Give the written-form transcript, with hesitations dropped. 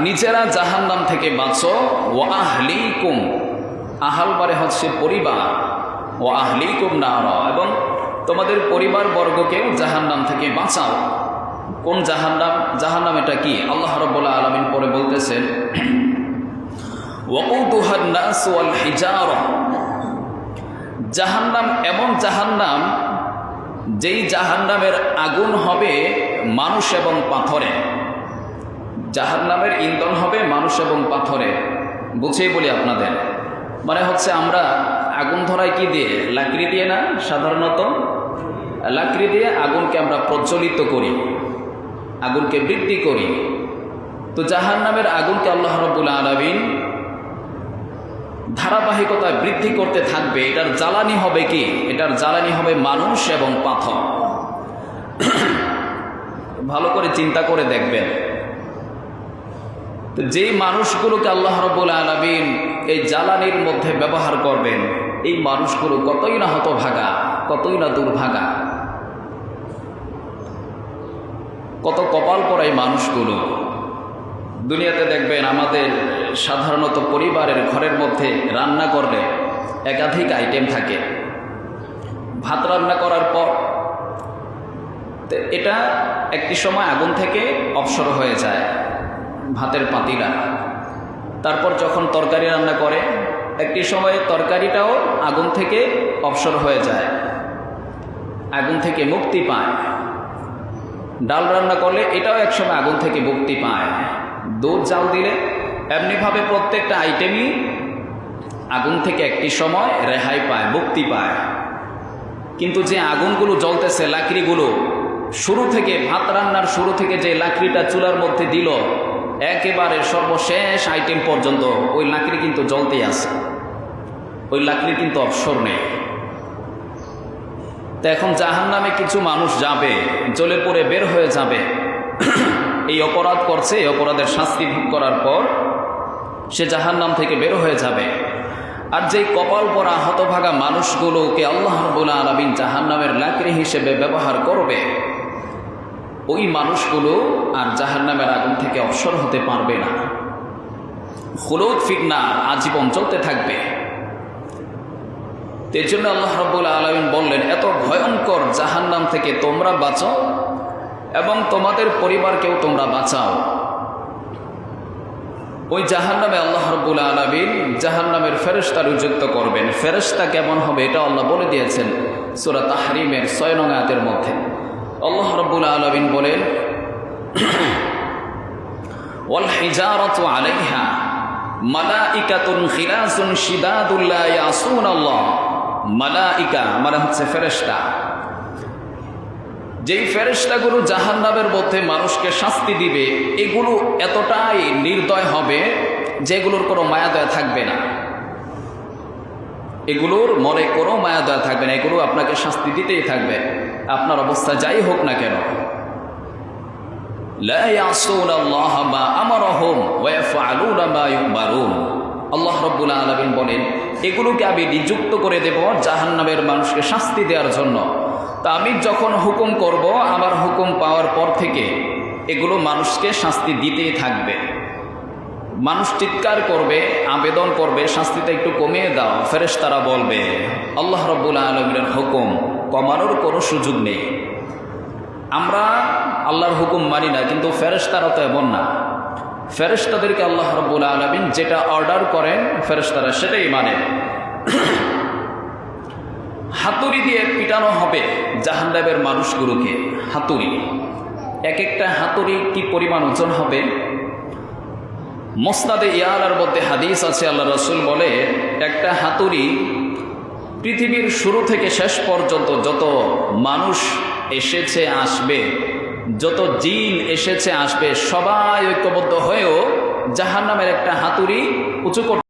নিজেরা জাহান্নাম থেকে বাঁচো, ওয়া আহলিকুম, আহাল বারে হচ্ছে পরিবার, ওয়া আহলিকুম নারা, এবং তোমাদের পরিবার বর্গকেও জাহান্নাম থেকে বাঁচাও। কোন জাহান্নাম? জাহান্নাম এটা কি? আল্লাহ রাব্বুল আলামিন পরে বলতেছেন, ওয়াকুদুহান নাস ওয়াল হিজারা, জাহান্নাম এমন জাহান্নাম যেই জাহান্নামের আগুন হবে মানুষ এবং পাথরে। জাহান্নামের ইন্ধন হবে মানুষ এবং পাথরে। বুঝেই বলি আপনাদের, মানে হচ্ছে আমরা আগুন ধরাই কি দিয়ে? লাকড়ি দিয়ে না? সাধারণত লাকড়ি দিয়ে আগুনকে আমরা প্রজ্বলিত করি, আগুনকে বৃদ্ধি করি। তো জাহান্নামের আগুনকে আল্লাহ রাব্বুল আলামিন ধারাবাহিকতা বৃদ্ধি করতে থাকবে। এটার জ্বালানি হবে কি? এটার জ্বালানি হবে মানুষ এবং পাথর। ভালো করে চিন্তা করে দেখবেন, তো যেই মানুষগুলোকে আল্লাহ রাব্বুল আলামিন এই জ্বালানির মধ্যে ব্যবহার করবেন, এই মানুষগুলো কতই না হতভাগা, কতই না দুর্ভাগা, কত কপাল পড়া এই মানুষগুলো। দুনিয়াতে দেখবেন আমাদের সাধারণত পরিবারের ঘরের মধ্যে রান্না করলে একাধিক আইটেম থাকে। ভাত রান্না করার পর এটা একটি সময় আগুন থেকে অবসর হয়ে যায়, ভাতের পাতিলা। তারপর যখন তরকারি রান্না করে, একটি সময়ে তরকারিটাও আগুন থেকে অবসর হয়ে যায়, আগুন থেকে মুক্তি পায়। ডাল রান্না করলে এটাও একসময় আগুন থেকে মুক্তি পায়। দুধ জাল দিলে এমনিভাবে প্রত্যেকটা আইটেমই আগুন থেকে একটি সময় রেহাই পায়, মুক্তি পায়। কিন্তু যে আগুনগুলো জ্বলতেছে, লাকড়িগুলো, শুরু থেকে ভাত রান্নার শুরু থেকে যে লাকড়িটা চুলার মধ্যে দিল, একেবারে সর্বশেষ আইটেম পর্যন্ত ওই লাকড়ি কিন্তু জ্বলতেই আছে, ওই লাকড়ি কিন্তু অবসর নেই। তো এখন জাহান্নামে কিছু মানুষ যাবে, জ্বলে পড়ে বের হয়ে যাবে। এই অপরাধ করছে, এই অপরাধের শাস্তি ভোগ করার পর সে জাহান্নাম থেকে বের হয়ে যাবে। আর যেই কপাল পরা হতভাগা মানুষগুলোকে আল্লাহ রাব্বুল আলামিন জাহান্নামের লাকড়ি হিসেবে ব্যবহার করবে, ওই মানুষগুলো আর জাহান্নামের আগুন থেকে অবসর হতে পারবে না। খুলুদ ফিতনার আজীবন চলতে থাকবে। এর জন্য আল্লাহ রাব্বুল আলামিন বললেন, এত ভয়ঙ্কর জাহান্নাম থেকে তোমরা বাঁচো এবং তোমাদের পরিবারকেও তোমরা বাঁচাও। ওই জাহান্নামে আল্লাহ রাব্বুল আলামিন জাহান্নামের ফেরেশতা নিযুক্ত করবেন। ফেরেশতা কেমন হবে এটা আল্লাহ বলে দিয়েছেন সূরা তাহরিমের ৬ নং আয়াতের মধ্যে। আল্লাহ রাব্বুল আলামিন বলেন, ওয়াল হিজারাতু আলাইহা মালাইকাতুন খিলাসুন শিদাদুল লা ইয়াসুনাল্লাহ। মালাইকা মানে হচ্ছে ফেরেশতা। যেই ফেরেশতাগুলো জাহান্নামের মধ্যে মানুষকে শাস্তি দিবে, এগুলো এতটাই নির্দয় হবে যেগুলোর কোনো মায়া দয়া থাকবে না। এগুলোর মনে কোনো মায়া দয়া থাকবে না, এগুলো আপনাকে শাস্তি দিতেই থাকবে, আপনার অবস্থা যাই হোক না কেন। লা ইয়াসুনাল্লাহ মা আমারহুম ওয়া ইয়াফআলুনা মা ইউমারুন। আল্লাহ রাব্বুল আলামিন বলেন, এগুলোকে আমি নিযুক্ত করে দেব জাহান্নামের মানুষকে শাস্তি দেওয়ার জন্য। তা আমি যখন হুকুম করব, আমার হুকুম পাওয়ার পর থেকে এগুলো মানুষকে শাস্তি দিতেই থাকবে। মানুষ চিৎকার করবে, আবেদন করবে, শাস্তিটা একটু কমিয়ে দাও। ফেরেশতারা বলবে, আল্লাহ রাব্বুল আলামিনের হুকুম কমানোর কোনো সুযোগ নেই। আমরা আল্লাহর হুকুম মানি না, কিন্তু ফেরেশতারা তো এমন না। ফেরেশতাদেরকে আল্লাহ রাব্বুল আলামিন যেটা অর্ডার করেন, ফেরেশতারা সেটাই মানে। হাতুড়ি দিয়ে পিটানো হবে জাহান্নামের মানুষগুলোকে। হাতুড়ি, এক একটা হাতুড়ি কি পরিমাণ ওজন হবে? মুসনাদে ইয়ালার মধ্যে হাদিস আছে, আল্লাহ রাসূল বলে, একটা হাতুড়ি পৃথিবীর শুরু থেকে শেষ পর্যন্ত যত মানুষ এসেছে আসবে, যত জিন এসেছে আসবে, সবাই ঐক্যবদ্ধ হয়েও জাহান্নামের একটা হাতুড়ি উঁচু করতে